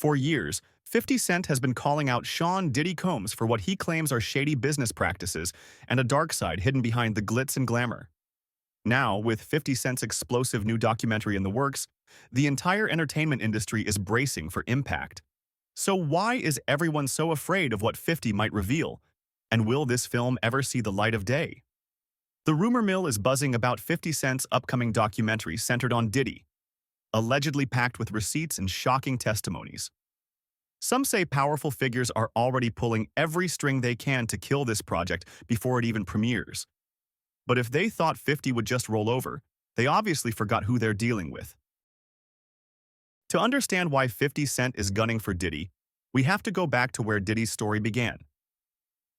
For years, 50 Cent has been calling out Sean Diddy Combs for what he claims are shady business practices and a dark side hidden behind the glitz and glamour. Now, with 50 Cent's explosive new documentary in the works, the entire entertainment industry is bracing for impact. So why is everyone so afraid of what 50 might reveal? And will this film ever see the light of day? The rumor mill is buzzing about 50 Cent's upcoming documentary centered on Diddy, allegedly packed with receipts and shocking testimonies. Some say powerful figures are already pulling every string they can to kill this project before it even premieres. But if they thought 50 would just roll over, they obviously forgot who they're dealing with. To understand why 50 Cent is gunning for Diddy, we have to go back to where Diddy's story began.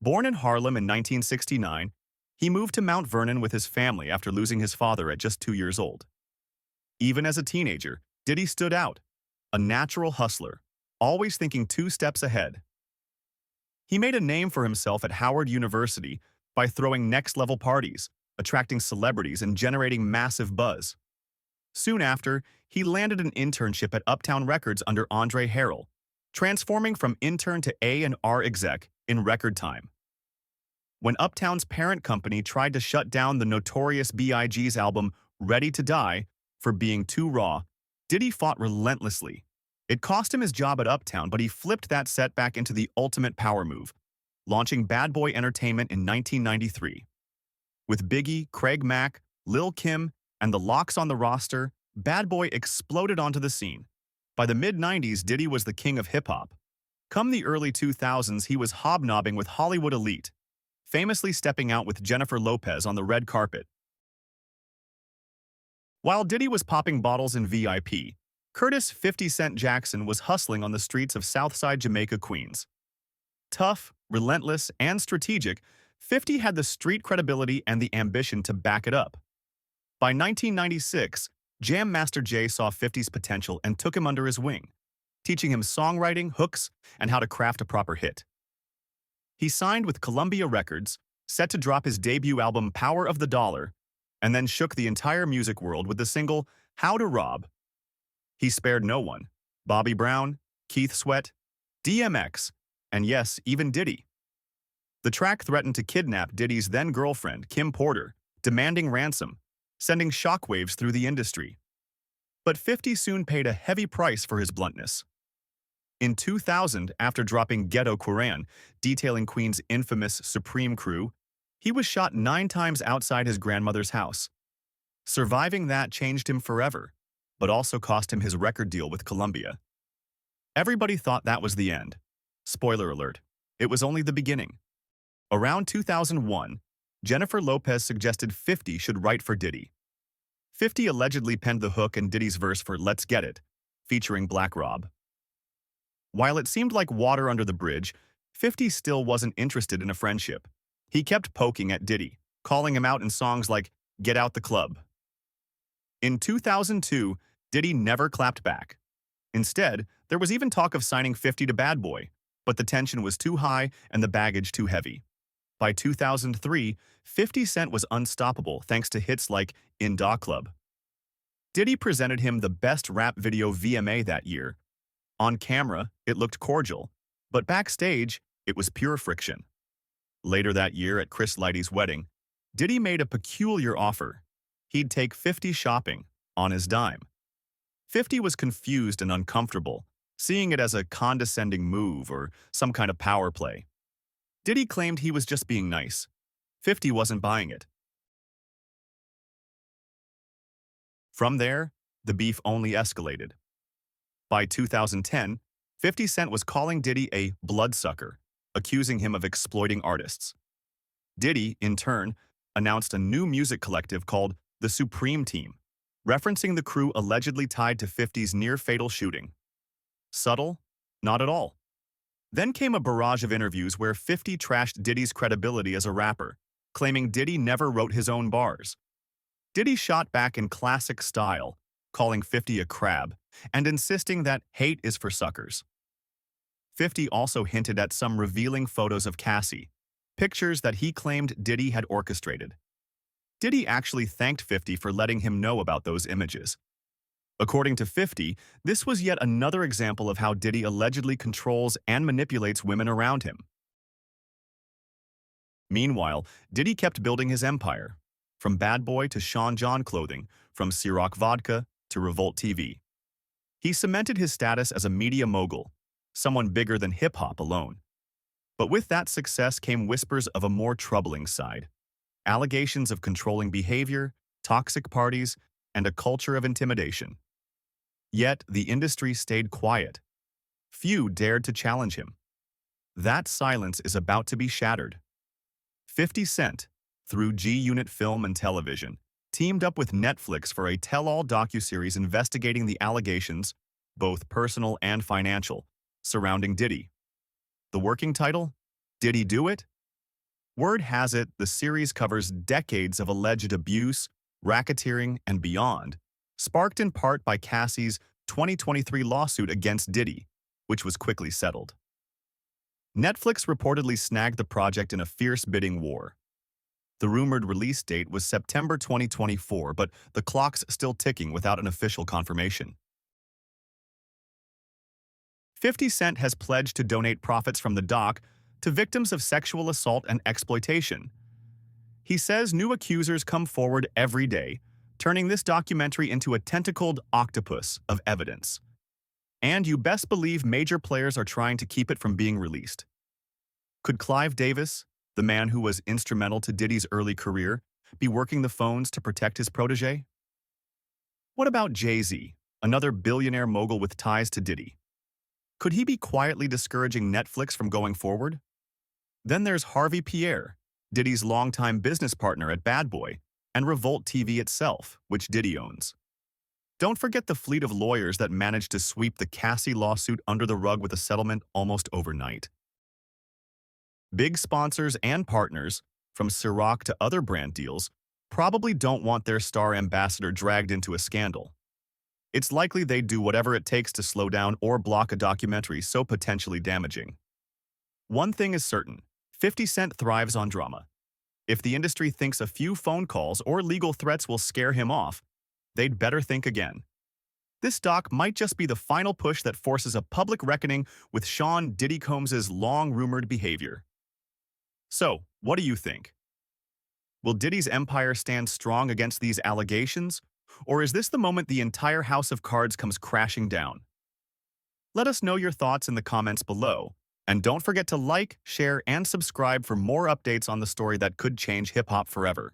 Born in Harlem in 1969, he moved to Mount Vernon with his family after losing his father at just 2 years old. Even as a teenager, Diddy stood out, a natural hustler, always thinking 2 steps ahead. He made a name for himself at Howard University by throwing next-level parties, attracting celebrities and generating massive buzz. Soon after, he landed an internship at Uptown Records under Andre Harrell, transforming from intern to A&R exec in record time. When Uptown's parent company tried to shut down the notorious B.I.G.'s album Ready to Die for being too raw, Diddy fought relentlessly. It cost him his job at Uptown, but he flipped that setback into the ultimate power move, launching Bad Boy Entertainment in 1993. With Biggie, Craig Mack, Lil' Kim, and the Locks on the roster, Bad Boy exploded onto the scene. By the mid-90s, Diddy was the king of hip-hop. Come the early 2000s, he was hobnobbing with Hollywood elite, famously stepping out with Jennifer Lopez on the red carpet. While Diddy was popping bottles in VIP, Curtis 50 Cent Jackson was hustling on the streets of Southside Jamaica, Queens. Tough, relentless, and strategic, 50 had the street credibility and the ambition to back it up. By 1996, Jam Master Jay saw 50's potential and took him under his wing, teaching him songwriting, hooks, and how to craft a proper hit. He signed with Columbia Records, set to drop his debut album Power of the Dollar, and then shook the entire music world with the single How to Rob. He spared no one: Bobby Brown, Keith Sweat, DMX, and yes, even Diddy. The track threatened to kidnap Diddy's then-girlfriend, Kim Porter, demanding ransom, sending shockwaves through the industry. But 50 soon paid a heavy price for his bluntness. In 2000, after dropping Ghetto Quran, detailing Queen's infamous Supreme Crew, he was shot 9 times outside his grandmother's house. Surviving that changed him forever, but also cost him his record deal with Columbia. Everybody thought that was the end. Spoiler alert, it was only the beginning. Around 2001, Jennifer Lopez suggested 50 should write for Diddy. 50 allegedly penned the hook and Diddy's verse for Let's Get It, featuring Black Rob. While it seemed like water under the bridge, 50 still wasn't interested in a friendship. He kept poking at Diddy, calling him out in songs like Get Out the Club. In 2002, Diddy never clapped back. Instead, there was even talk of signing 50 to Bad Boy, but the tension was too high and the baggage too heavy. By 2003, 50 Cent was unstoppable thanks to hits like In Da Club. Diddy presented him the Best Rap Video VMA that year. On camera, it looked cordial, but backstage, it was pure friction. Later that year at Chris Lighty's wedding, Diddy made a peculiar offer. He'd take 50 shopping on his dime. 50 was confused and uncomfortable, seeing it as a condescending move or some kind of power play. Diddy claimed he was just being nice. 50 wasn't buying it. From there, the beef only escalated. By 2010, 50 Cent was calling Diddy a bloodsucker, accusing him of exploiting artists. Diddy, in turn, announced a new music collective called the Supreme Team, referencing the crew allegedly tied to 50's near-fatal shooting. Subtle? Not at all. Then came a barrage of interviews where 50 trashed Diddy's credibility as a rapper, claiming Diddy never wrote his own bars. Diddy shot back in classic style, calling 50 a crab, and insisting that hate is for suckers. 50 also hinted at some revealing photos of Cassie, pictures that he claimed Diddy had orchestrated. Diddy actually thanked 50 for letting him know about those images. According to 50, this was yet another example of how Diddy allegedly controls and manipulates women around him. Meanwhile, Diddy kept building his empire, from Bad Boy to Sean John clothing, from Ciroc vodka to Revolt TV. He cemented his status as a media mogul, someone bigger than hip-hop alone. But with that success came whispers of a more troubling side. Allegations of controlling behavior, toxic parties, and a culture of intimidation. Yet, the industry stayed quiet. Few dared to challenge him. That silence is about to be shattered. 50 Cent, through G-Unit Film and Television, teamed up with Netflix for a tell-all docuseries investigating the allegations, both personal and financial, surrounding Diddy. The working title? Diddy Do It? Word has it the series covers decades of alleged abuse, racketeering, and beyond, sparked in part by Cassie's 2023 lawsuit against Diddy, which was quickly settled. Netflix reportedly snagged the project in a fierce bidding war. The rumored release date was September 2024, but the clock's still ticking without an official confirmation. 50 Cent has pledged to donate profits from the doc to victims of sexual assault and exploitation. He says new accusers come forward every day, turning this documentary into a tentacled octopus of evidence. And you best believe major players are trying to keep it from being released. Could Clive Davis, the man who was instrumental to Diddy's early career, be working the phones to protect his protege? What about Jay-Z, another billionaire mogul with ties to Diddy? Could he be quietly discouraging Netflix from going forward? Then there's Harvey Pierre, Diddy's longtime business partner at Bad Boy, and Revolt TV itself, which Diddy owns. Don't forget the fleet of lawyers that managed to sweep the Cassie lawsuit under the rug with a settlement almost overnight. Big sponsors and partners, from Ciroc to other brand deals, probably don't want their star ambassador dragged into a scandal. It's likely they'd do whatever it takes to slow down or block a documentary so potentially damaging. One thing is certain, 50 Cent thrives on drama. If the industry thinks a few phone calls or legal threats will scare him off, they'd better think again. This doc might just be the final push that forces a public reckoning with Sean Diddy Combs' long-rumored behavior. So, what do you think? Will Diddy's empire stand strong against these allegations, or is this the moment the entire house of cards comes crashing down? Let us know your thoughts in the comments below, and don't forget to like, share, and subscribe for more updates on the story that could change hip-hop forever.